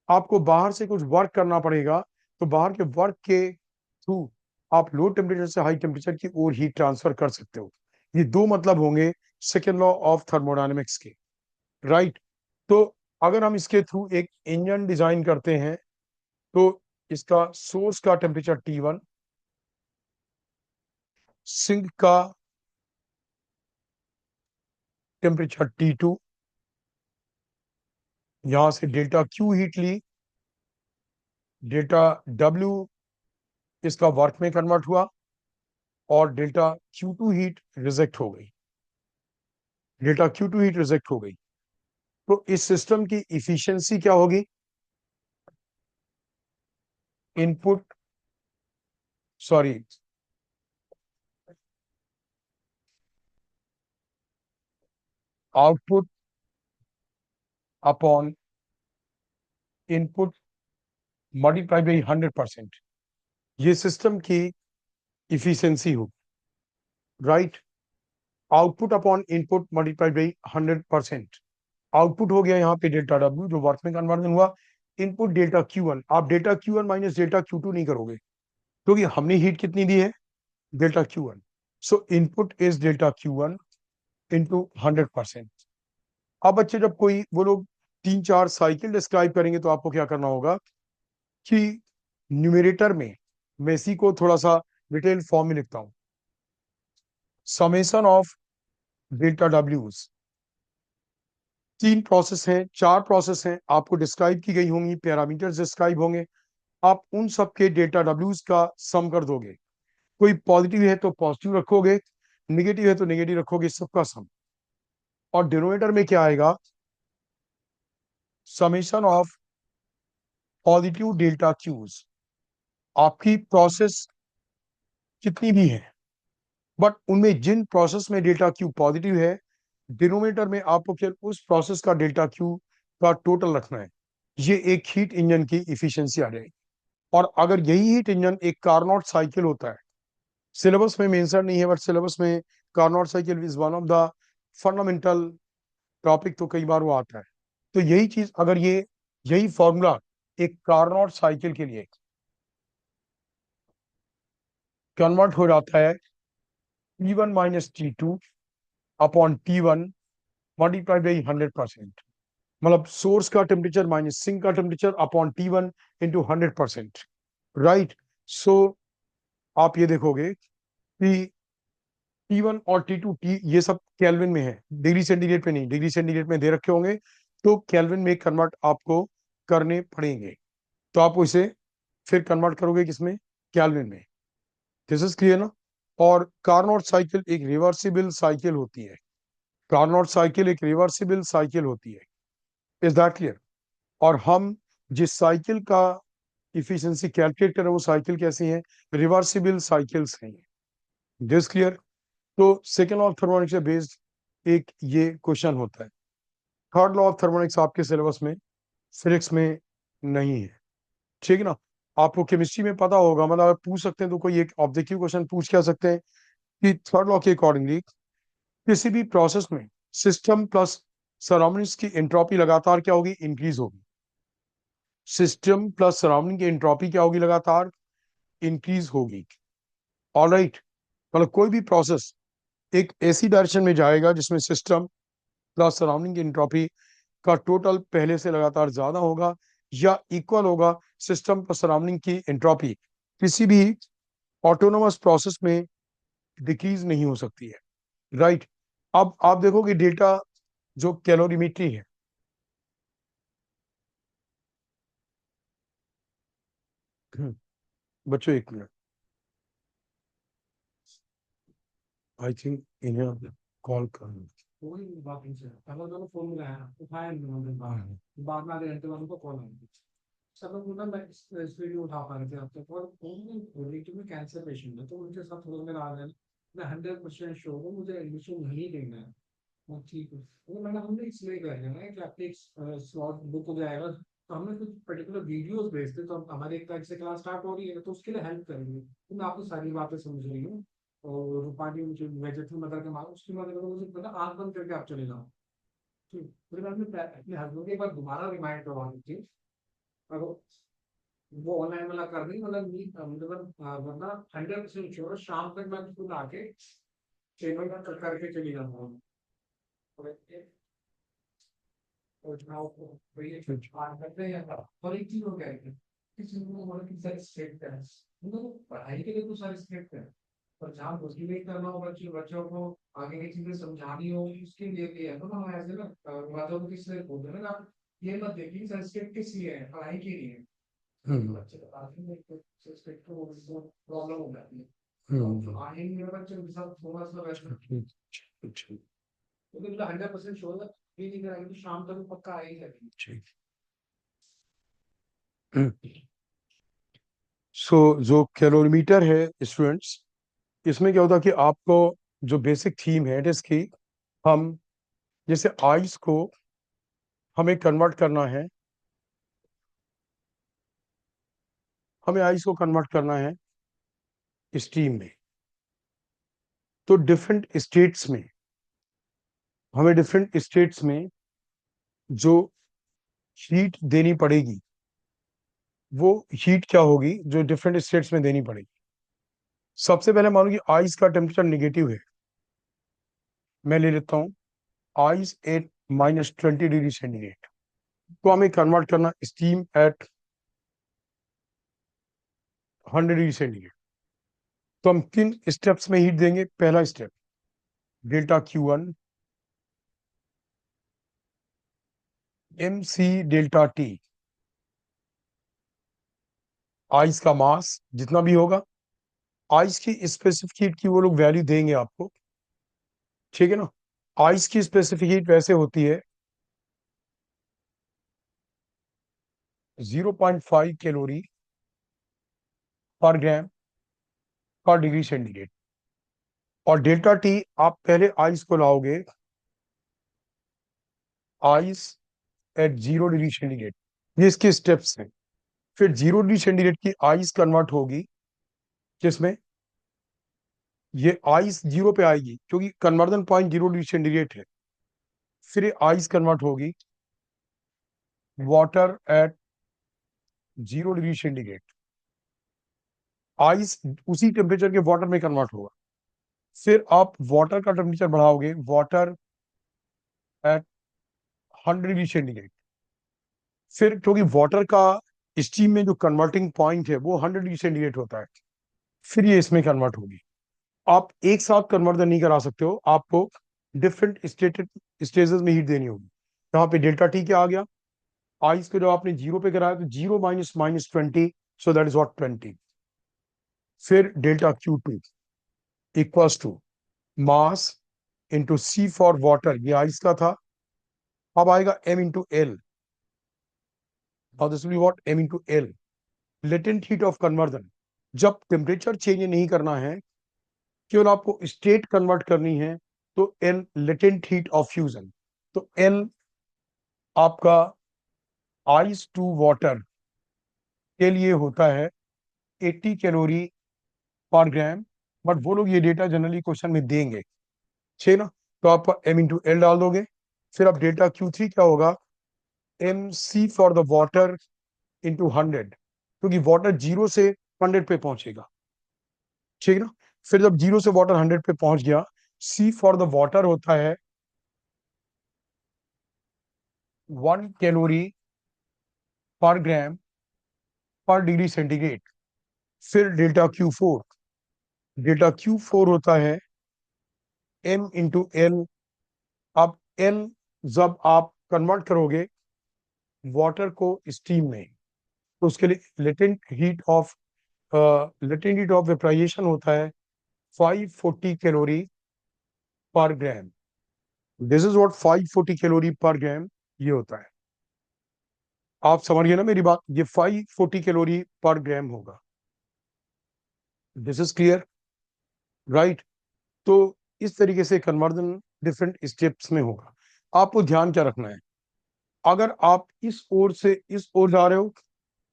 आपको बाहर से कुछ वर्क करना पड़ेगा, तो बाहर के वर्क के थ्रू आप लो टेम्परेचर से हाई टेम्परेचर की ओर हीट ट्रांसफर कर सकते हो। ये दो मतलब होंगे सेकेंड लॉ ऑफ थर्मोडायनेमिक्स के, राइट। तो अगर हम इसके थ्रू एक इंजन डिजाइन करते हैं, तो इसका सोर्स का टेम्परेचर T1, सिंक का टेम्परेचर T2, यहां से डेल्टा क्यू हीट ली, डेल्टा डब्ल्यू इसका वर्क में कन्वर्ट हुआ, और डेल्टा Q2 हीट रिजेक्ट हो गई, डेल्टा Q2 हीट रिजेक्ट हो गई। तो इस सिस्टम की इफिशियंसी क्या होगी, input, sorry, output upon input multiply by 100%, ये सिस्टम की इफिशियंसी होगी, right. Output upon input multiply by 100%। Output हो गया यहाँ पे डेल्टा डब्ल्यू जो वर्क में कन्वर्जन हुआ, इनपुट डेल्टा Q1। आप delta Q1 minus delta Q2 नहीं करोगे, क्योंकि हमने हीट कितनी दी है, delta Q1। So input is delta Q1 into 100%। अब बच्चे जब कोई वो लोग तीन चार साइकिल डिस्क्राइब करेंगे, तो आपको क्या करना होगा कि न्यूमरेटर में, मैं इसी को थोड़ा सा डिटेल फॉर्म में लिखता हूं, समेशन ऑफ डेल्टा डब्ल्यूज। तीन प्रोसेस हैं, चार प्रोसेस हैं, आपको डिस्क्राइब की गई होंगी, पैरामीटर्स डिस्क्राइब होंगे, आप उन सब के डेल्टा डब्ल्यूज का सम कर दोगे। कोई पॉजिटिव है तो पॉजिटिव रखोगे, निगेटिव है तो निगेटिव रखोगे, सबका सम। और डिनोमिनेटर में क्या आएगा, summation of positive delta Qs. आपकी प्रोसेस कितनी भी है, बट उनमें जिन प्रोसेस में डेल्टा क्यू पॉजिटिव है, डिनोमिनेटर में आपको केवल उस प्रोसेस का डेल्टा क्यू का टोटल रखना है। ये एक हीट इंजन की इफिशियंसी आ जाएगी। और अगर यही हीट इंजन एक कार्नोट साइकिल होता है, सिलेबस में मेंशन नहीं है, बट सिलेबस में Carnot cycle is one of the fundamental topic, तो कई बार वो आता है। तो यही चीज, अगर यही फॉर्मूला एक कार्नोट साइकिल के लिए कन्वर्ट हो जाता है T1 minus T2 upon T1 multiply by 100%, मतलब सोर्स का टेम्परेचर माइनस सिंक का temperature upon T1 into 100%, right. So आप ये देखोगे कि T1 और T2 ये सब केल्विन में है, डिग्री सेंटीग्रेड पे नहीं। डिग्री सेंटीग्रेड में दे रखे होंगे तो केल्विन में कन्वर्ट आपको करने पड़ेंगे, तो आप उसे फिर कन्वर्ट करोगे किसमें, केल्विन में। दिस इज क्लियर ना। और कार्नोट साइकिल एक रिवर्सिबल साइकिल होती है। कार्नोट साइकिल एक रिवर्सिबल साइकिल होती है। Is that clear. और हम जिस साइकिल का इफिशिएंसी कैलकुलेट कर रहे हैं वो साइकिल कैसी है, रिवर्सिबल साइकिल्स हैं। This clear. तो सेकेंड लॉ ऑफ थर्मोडायनेमिक्स से बेस्ड एक ये क्वेश्चन होता है। थर्ड लॉ ऑफ थर्मोडायनेमिक्स आपके सिलेबस में, फिजिक्स में नहीं है, ठीक है ना। आपको केमिस्ट्री में पता होगा, मतलब आप पूछ सकते हैं तो कोई एक ऑब्जेक्टिव क्वेश्चन पूछ क्या सकते हैं कि थर्ड लॉ के अकॉर्डिंगली किसी भी प्रोसेस में सिस्टम प्लस सराउंडिंग्स की एंट्रोपी लगातार क्या होगी, इंक्रीज होगी। सिस्टम प्लस सराउंडिंग की एंट्रोपी क्या होगी, लगातार इंक्रीज होगी। ऑलराइट, मतलब कोई भी प्रोसेस एक ऐसी डायरेक्शन में जाएगा जिसमें सिस्टम प्लस सराउंडिंग की एंट्रोपी का टोटल पहले से लगातार ज्यादा होगा या इक्वल होगा। सिस्टम प्लस सराउंडिंग की एंट्रोपी किसी भी ऑटोनोमस प्रोसेस में डिक्रीज नहीं हो सकती है, राइट। अब आप देखोगे डेटा जो कैलोरीमेट्री है, बच्चों एक मिनट, आई थिंक इन्हें कॉल कर। कोई बात नहीं सर, पहले दोनों फोन मिलाया, उठाया नहीं उन्होंने, बाद में आधे घंटे बाद उनको कॉल आई। सब लोग बोला मैं इस वीडियो उठा पा रहे थे अब तक, और रिलेटिव में कैंसर पेशेंट है तो उनके साथ थोड़ा मेरा आ जाए। मैं 100% श्योर हूँ मुझे एडमिशन नहीं लेना है। वो ठीक है, वो मैंने हमने इसलिए कर लिया है कि आपके एक स्लॉट बुक हो जाएगा तो हमने कुछ पर्टिकुलर वीडियोस भेजते, तो हमारे एक तारीख से क्लास स्टार्ट हो रही है तो उसके लिए हेल्प करेंगे, तो मैं आपको सारी बातें समझ रही हूँ। और रूपाली मुझे वेजेटरी मदर के मारो, उसकी मदर को मुझे पता, आंख बंद करके आप चले जाओ। ठीक, फिर मैं अपने हस्बैंड को एक बार दोबारा रिमाइंड करवा दी थी, और वो ऑनलाइन वाला कर रही, मतलब वरना 100% श्योर शाम तक मैं उसको आके पेमेंट करके चली जाऊंगा। योजनाओं को वही एक बात करते हैं। और एक चीज हो गया है कि किसी को बोला कि सारे स्ट्रिक्ट है, मतलब पढ़ाई के लिए तो सारे स्ट्रिक्ट है, पर जहाँ मोटिवेट करना हो बच्चों बच्चों को, आगे की चीजें समझानी हो, उसके लिए भी है। तो ना हम ऐसे ना बातों को किससे बोलते हैं ना, आप ये मत देखिए सारे स्ट्रिक्ट किस लिए है, पढ़ाई के लिए है। बच्चे बताते हैं कि स्ट्रिक्ट को प्रॉब्लम हो जाती है, तो आगे मेरे बच्चे के साथ थोड़ा सा वैसा, क्योंकि मुझे 100% श्योर है ये नहीं कराएंगे तो शाम तक वो पक्का आ ही जाएगी। सो जो कैलोरीमीटर है स्टूडेंट्स, इसमें क्या होता है कि आपको जो बेसिक थीम है इट इज की हम जैसे आइस को हमें कन्वर्ट करना है, हमें आइस को कन्वर्ट करना है स्टीम में। तो डिफरेंट स्टेट्स में हमें डिफरेंट स्टेट्स में जो हीट देनी पड़ेगी, वो हीट क्या होगी जो डिफरेंट स्टेट्स में देनी पड़ेगी। सबसे पहले मानो कि आइस का टेम्परेचर निगेटिव है, मैं ले लेता हूँ आइस एट -20 डिग्री सेंटीग्रेड। तो हमें कन्वर्ट करना स्टीम एट 100 डिग्री सेंटीग्रेड। तो हम किन स्टेप्स में हीट देंगे, पहला स्टेप ΔQ1 mc∆T, आइस का मास जितना भी होगा, आइस की स्पेसिफिक हीट की वो लोग वैल्यू देंगे आपको, ठीक है ना। आइस की स्पेसिफिक हीट वैसे होती है 0.5 कैलोरी पर ग्राम पर डिग्री सेंटीग्रेड। और ΔT आप पहले आइस को लाओगे आइस एट 0 डिग्री सेंटीग्रेड, ये इसके स्टेप्स हैं। फिर 0 डिग्री सेंटीग्रेड की आइस कन्वर्ट होगी जिसमें ये आइस जीरो पे आएगी क्योंकि कन्वर्जन पॉइंट 0 डिग्री सेंटीग्रेड है। फिर ये आइस कन्वर्ट होगी water at 0 degree centigrade, ice उसी टेम्परेचर के वाटर में कन्वर्ट होगा। फिर आप वाटर का टेम्परेचर बढ़ाओगे वाटर एट 100 डिग्री सेंटीग्रेड। फिर क्योंकि वाटर का स्टीम में जो कन्वर्टिंग पॉइंट है वो 100 डिग्री सेंटीग्रेड होता है, फिर ये इसमें कन्वर्ट होगी। आप एक साथ कन्वर्जन नहीं करा सकते हो, आपको डिफरेंट स्टेजेस में हीट देनी होगी। यहाँ पे डेल्टा टी क्या आ गया, आइस को जब आपने जीरो पे कराया तो 0 minus minus 20, so that is what 20। फिर delta Q two equals to mass into C for water, ये आइस का था। अब आएगा m इंटू एल, और this will be what m into L, latent heat of conversion. जब temperature change नहीं करना है, केवल आपको स्टेट कन्वर्ट करनी है, तो L latent heat of fusion. तो एल आपका आइस टू वाटर के लिए होता है 80 कैलोरी पर ग्राम, बट वो लोग ये डेटा जनरली क्वेश्चन में देंगे, ठीक है ना। तो आप m इंटू एल डाल दोगे। फिर अब डेल्टा Q3 क्या होगा, M C for the water into 100, क्योंकि वाटर 0 से 100 पे पहुंचेगा, ठीक है ना। फिर जब 0 से वाटर 100 पे पहुंच गया, सी फॉर द वाटर होता है 1 कैलोरी पर ग्राम पर डिग्री सेंटीग्रेड। फिर डेल्टा Q4 होता है m इंटू एल। अब एल जब आप कन्वर्ट करोगे वाटर को स्टीम में, तो उसके लिए लेटेंट हीट ऑफ वेपराइजेशन होता है 540 कैलोरी पर ग्राम। दिस इज व्हाट 540 कैलोरी पर ग्राम ये होता है। आप समझ गए ना मेरी बात, ये 540 कैलोरी पर ग्राम होगा। This is clear, right. तो इस तरीके से कन्वर्जन डिफरेंट स्टेप्स में होगा। आपको ध्यान क्या रखना है, अगर आप इस ओर से इस ओर जा रहे हो,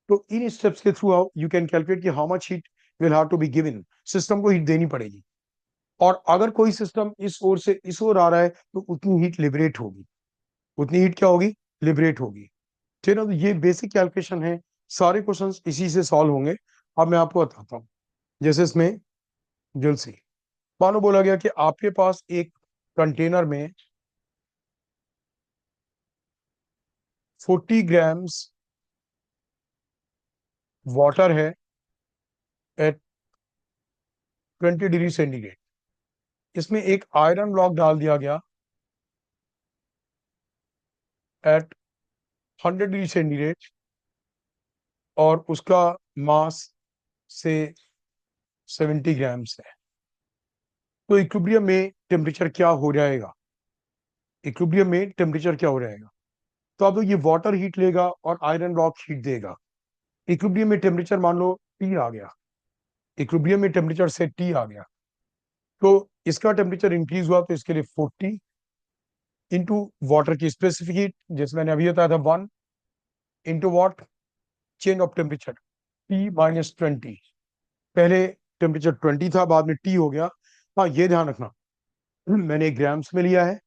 तो इन स्टेप्स के थ्रू यू कैन कैलकुलेट कि how much heat will have to be given, system को हीट देनी पड़ेगी। और अगर कोई सिस्टम इस ओर से इस ओर आ रहा है, तो उतनी हीट लिबरेट होगी, उतनी हीट क्या होगी, लिबरेट होगी, ठीक है ना। तो ये बेसिक कैलकुलेशन है, सारे क्वेश्चंस इसी से सॉल्व होंगे। अब मैं आपको बताता हूँ, जैसे इसमें जुल सी मानो बोला गया कि आपके पास एक कंटेनर में 40 ग्राम्स वाटर है एट 20 डिग्री सेंटीग्रेड। इसमें एक आयरन ब्लॉक डाल दिया गया एट 100 डिग्री सेंटीग्रेड, और उसका मास से 70 ग्राम्स है। तो इक्विलिब्रियम में टेम्परेचर क्या हो जाएगा, इक्विलिब्रियम में टेम्परेचर क्या हो जाएगा। तो अब ये वाटर हीट लेगा और आयरन ब्लॉक हीट देगा। इक्विलिब्रियम में टेम्परेचर मान लो T आ गया, इक्विलिब्रियम में टेम्परेचर से T आ गया, तो इसका टेम्परेचर इंक्रीज हुआ, तो इसके लिए 40 इंटू वाटर की स्पेसिफिक हीट, जैसे मैंने अभी बताया था 1 into what, change of temperature T-20। पहले टेम्परेचर 20 था, बाद में T हो गया। हाँ ये ध्यान रखना, मैंने ग्राम्स में लिया है,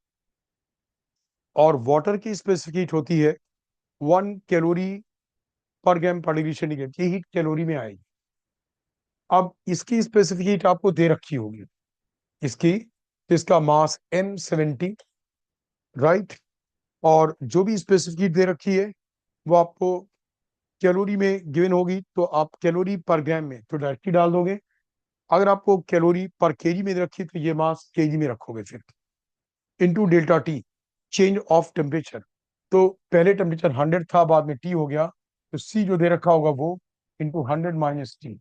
और वाटर की स्पेसिफिक हीट होती है 1 कैलोरी पर ग्राम पर डिग्री सेंटीग्रेड, ये हीट कैलोरी में आएगी। अब इसकी स्पेसिफिक हीट आपको दे रखी होगी, इसकी, तो इसका मास M70, राइट। और जो भी स्पेसिफिक हीट दे रखी है वो आपको कैलोरी में गिवन होगी, तो आप कैलोरी पर ग्राम में तो डायरेक्टली डाल दोगे। अगर आपको कैलोरी पर केजी में दे रखी, तो ये मास केजी में रखोगे फिर, into delta T, change of temperature. तो पहले टेम्परेचर 100 था, बाद में T हो गया, तो C जो दे रखा होगा वो इंटू 100 माइनस T।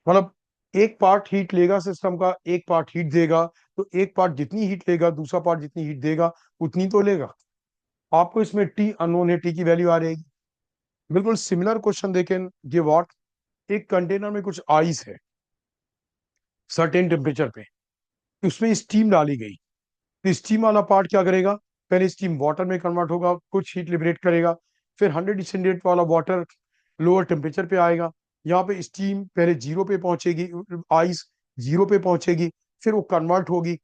मतलब एक पार्ट हीट लेगा सिस्टम का, एक पार्ट हीट देगा, तो एक पार्ट जितनी हीट लेगा, दूसरा पार्ट जितनी हीट देगा, उतनी तो लेगा। आपको इसमें T अननोन है, T की वैल्यू आ रहेगी। बिल्कुल सिमिलर क्वेश्चन देखें, ये व्हाट, एक कंटेनर में कुछ आइस है सर्टेन टेम्परेचर पे, उसमें स्टीम डाली गई, तो स्टीम वाला पार्ट क्या करेगा, पहले स्टीम वाटर में कन्वर्ट होगा, कुछ हीट लिबरेट करेगा। फिर 100 सेंटीग्रेड वाला वाटर लोअर टेम्परेचर पे आएगा, यहाँ पे स्टीम पहले 0 पे पहुंचेगी, आइस 0 पे पहुंचेगी, फिर वो कन्वर्ट होगी,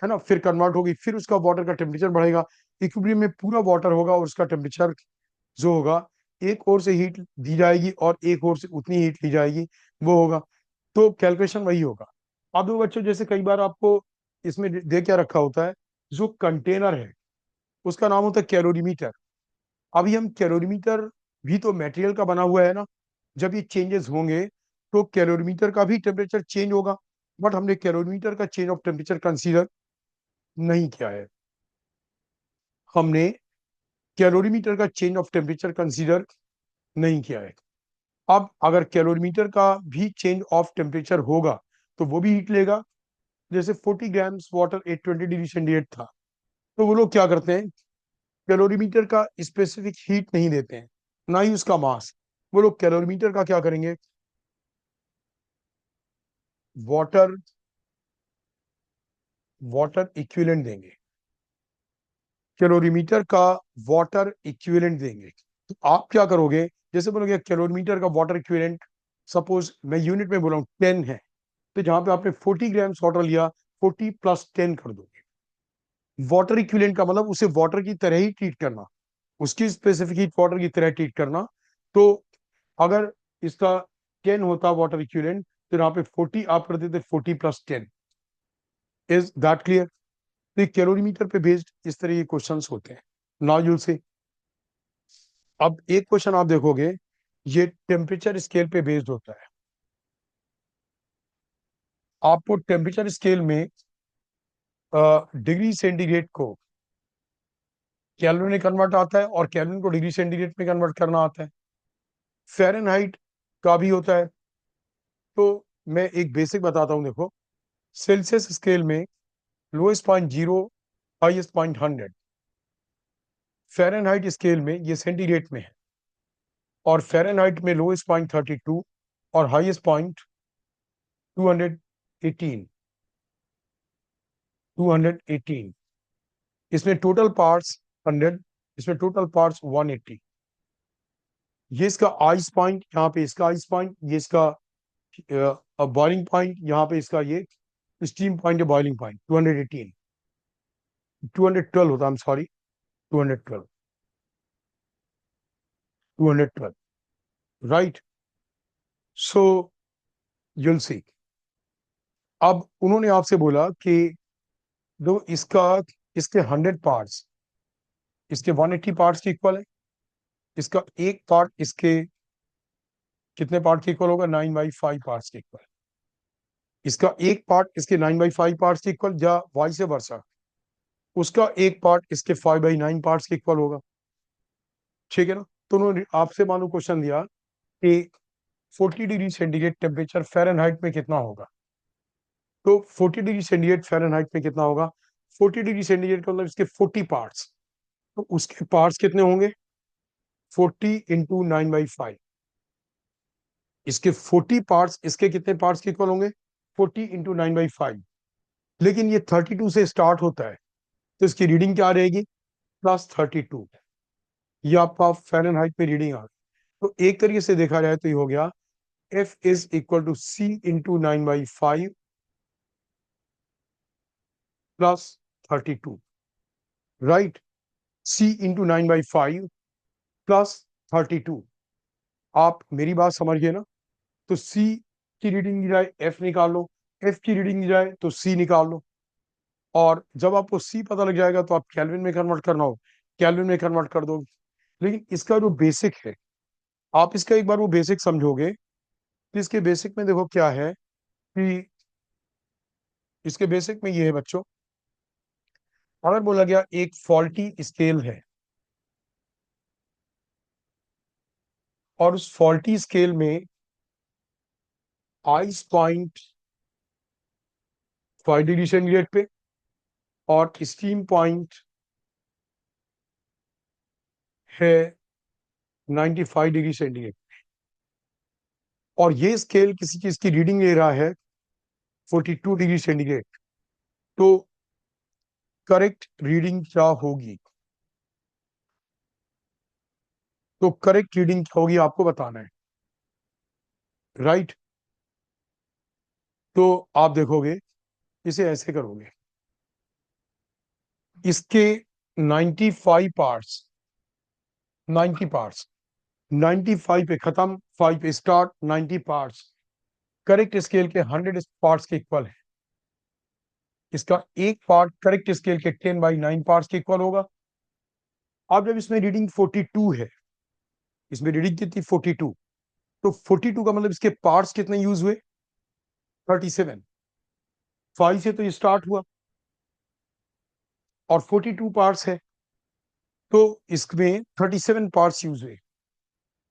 है ना, फिर कन्वर्ट होगी, फिर उसका वाटर का टेम्परेचर बढ़ेगा। इक्विलिब्रियम में पूरा वाटर होगा, और उसका टेम्परेचर जो होगा, एक ओर से हीट दी जाएगी और एक ओर से उतनी हीट ली जाएगी, वो होगा। तो कैलकुलेशन वही होगा। अब वो बच्चों, जैसे कई बार आपको इसमें दे क्या रखा होता है, जो कंटेनर है उसका नाम होता है कैलोरीमीटर। अभी हम कैलोरीमीटर भी तो मटेरियल का बना हुआ है ना, जब ये चेंजेस होंगे, तो कैलोरीमीटर का भी टेम्परेचर चेंज होगा, बट हमने कैलोरीमीटर का चेंज ऑफ टेम्परेचर कंसीडर नहीं किया है। हमने कैलोरीमीटर का चेंज ऑफ टेम्परेचर कंसीडर नहीं किया है। अब अगर कैलोरीमीटर का भी चेंज ऑफ टेम्परेचर होगा तो वो भी हीट लेगा। जैसे 40 ग्राम्स वाटर 820 डिग्री सेंटीग्रेड था, तो वो लोग क्या करते हैं, कैलोरीमीटर का स्पेसिफिक हीट नहीं देते हैं, ना ही उसका मास। वो लोग कैलोरीमीटर का क्या करेंगे, वाटर वाटर इक्विवेलेंट देंगे, कैलोरीमीटर का वाटर इक्विवेलेंट देंगे। तो आप क्या करोगे, जैसे बोलोगे कैलोरीमीटर का वाटर इक्विवेलेंट, सपोज मैं यूनिट में बोला हूँ 10 है, तो जहां पे आपने 40 ग्राम्स वाटर लिया, 40 प्लस 10 कर दोगे। वाटर इक्विवेलेंट का मतलब उसे वाटर की तरह ही ट्रीट करना, उसकी स्पेसिफिक हीट वाटर की तरह ट्रीट करना। तो अगर इसका 10 होता वाटर इक्विवेलेंट, तो यहाँ पे 40 आप कर देते 40 प्लस 10। Is that clear? तो ये कैलोरीमीटर पे बेस्ड इस तरह के क्वेश्चंस होते हैं। नाउ यूल से, अब एक क्वेश्चन आप देखोगे, ये टेम्परेचर स्केल पे बेस्ड होता है। आपको टेम्परेचर स्केल में डिग्री सेंटीग्रेड को केल्विन में कन्वर्ट आता है और केल्विन को डिग्री सेंटीग्रेड में कन्वर्ट करना आता है। फ़ारेनहाइट का भी होता है। तो मैं एक बेसिक बताता हूँ, देखो सेल्सियस स्केल में lowest point 0, highest point 100। Fahrenheit scale में ये सेंटीग्रेड में है, और फ़ारेनहाइट में लोएस्ट पॉइंट 32 और हाईएस्ट पॉइंट 218। 218। इसमें टोटल पार्ट्स 100, इसमें टोटल पार्ट्स 180। ये इसका आइस पॉइंट, यहाँ पे इसका आइस पॉइंट, ये इसका बॉइलिंग पॉइंट, यहाँ पे इसका ये स्टीम पॉइंट है, बॉइलिंग पॉइंट 218, 212 होता है, I am sorry, 212, 212, right. So you'll see, अब उन्होंने आपसे बोला कि दो इसका, इसके 100 पार्ट्स इसके 180 पार्ट्स के इक्वल है, इसका एक पार्ट इसके कितने पार्ट के इक्वल होगा, 9/5 पार्ट्स के इक्वल। इसका एक पार्ट इसके 9/5 पार्ट्स के इक्वल, या वाइस वर्सा, उसका एक पार्ट इसके 5/9 पार्ट्स के इक्वल होगा। ठीक है ना? तो उन्होंने आपसे मालूम क्वेश्चन दिया कि 40 डिग्री सेंटीग्रेड टेम्परेचर फ़ारेनहाइट में कितना होगा। तो 40 डिग्री सेंटीग्रेड फ़ारेनहाइट में कितना होगा, 40 डिग्री सेंटीग्रेड का मतलब इसके 40 पार्ट्स, तो उसके पार्ट्स कितने होंगे, 40 इंटू 9/5। इसके 40 पार्ट्स इसके कितने पार्ट्स के इक्वल होंगे, 40 इंटू 9/5। लेकिन ये 32 से स्टार्ट होता है, तो इसकी रीडिंग क्या रहेगी, +32। ये आपका फ़ारेनहाइट में रीडिंग आ गई। तो एक तरीके से देखा जाए तो ये हो गया F is equal to C into 9/5 +32, right. C into 9/5 +32। आप मेरी बात समझ गए ना? तो C की रीडिंग दी जाए F निकाल लो, F की रीडिंग दी जाए तो C निकाल लो। और जब आपको C पता लग जाएगा तो आप केल्विन में कन्वर्ट करना हो, केल्विन में कन्वर्ट कर दोगे। लेकिन इसका जो बेसिक है, आप इसका एक बार वो बेसिक समझोगे, तो इसके बेसिक में देखो क्या है कि इसके बेसिक में ये है बच्चों, अगर बोला गया एक फॉल्टी स्केल है और उस फॉल्टी स्केल में आइस पॉइंट 5 डिग्री सेंटीग्रेड पे और स्टीम पॉइंट है 95 डिग्री सेंटीग्रेड, और ये स्केल किसी चीज की रीडिंग ले रहा है 42 डिग्री सेंटीग्रेड, तो करेक्ट रीडिंग क्या होगी, तो करेक्ट रीडिंग क्या होगी आपको बताना है, राइट। तो आप देखोगे, इसे ऐसे करोगे, इसके 95 पार्ट्स, 90 पार्ट्स, 95 पे खत्म, 5 पे स्टार्ट, 90 पार्ट्स करेक्ट स्केल के 100 पार्ट्स के इक्वल है। इसका एक पार्ट करेक्ट स्केल के 10/9 पार्ट्स के इक्वल होगा। अब जब इसमें रीडिंग 42 है, इसमें रीडिंग कितनी, 42, तो 42 का मतलब इसके पार्ट्स कितने यूज हुए? 37। 5 से तो ये स्टार्ट हुआ और 42 पार्ट्स है, तो इसमें 37 पार्ट्स यूज हुए।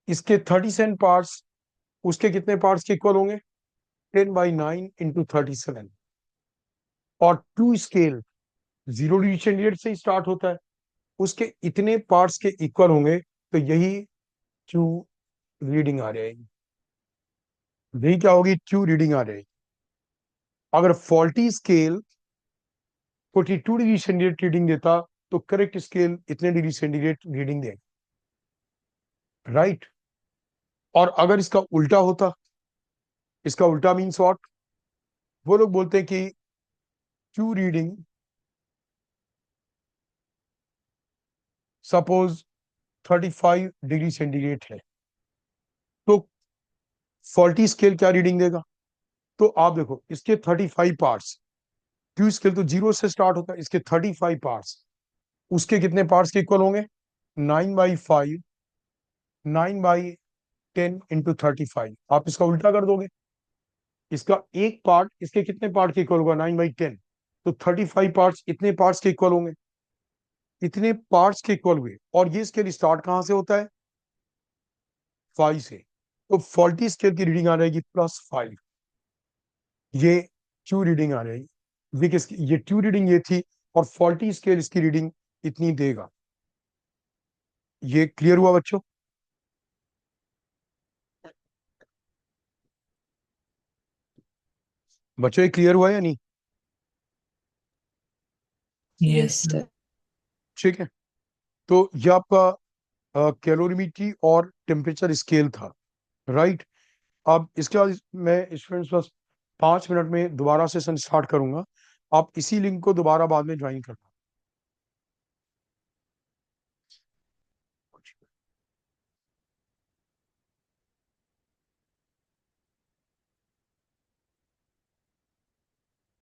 इसके 37 पार्ट्स उसके कितने पार्ट्स के इक्वल होंगे? 10/9 इंटू 37। और टू स्केल 0 डिविजन से ही स्टार्ट होता है, उसके इतने पार्ट्स के इक्वल होंगे, तो यही क्यू रीडिंग आ जाएगी। यही क्या होगी? क्यू रीडिंग आ जाएगी। अगर faulty scale 42 degree centigrade reading देता, तो करेक्ट स्केल इतने डिग्री सेंटीग्रेड रीडिंग देगा, राइट। और अगर इसका उल्टा होता, इसका उल्टा मीन्स व्हाट? वो लोग बोलते हैं कि Q reading suppose 35 degree centigrade है, तो फॉल्टी स्केल क्या रीडिंग देगा? तो आप देखो, इसके 35 पार्ट्स, क्यू स्केल तो 0 से स्टार्ट होता है, इसके 35 पार्ट्स, उसके कितने पार्ट्स के इक्वल होंगे? 9/5, 9/10 इंटू 35। आप इसका उल्टा कर दोगे, इसका एक पार्ट इसके कितने पार्ट के इक्वल होगा? 9/10। तो 35 पार्ट्स इतने पार्ट्स के इक्वल होंगे, इतने पार्ट्स के इक्वल हुए। और ये स्केल स्टार्ट कहां से होता है? 5 से। तो फॉल्टी स्केल की रीडिंग आ जाएगी +5। ये क्यू रीडिंग आ जाएगी। ये किसकी? ये क्यू रीडिंग ये थी, और फॉल्टी स्केल इसकी रीडिंग इतनी देगा। ये क्लियर हुआ बच्चों? बच्चों ये क्लियर हुआ या नहीं? Yes, sir. ठीक है। तो ये आपका कैलोरीमेट्री और टेम्परेचर स्केल था, राइट। अब इसके बाद मैं स्टूडेंट्स बस 5 मिनट में दोबारा सेशन स्टार्ट करूंगा। आप इसी लिंक को दोबारा बाद में ज्वाइन कर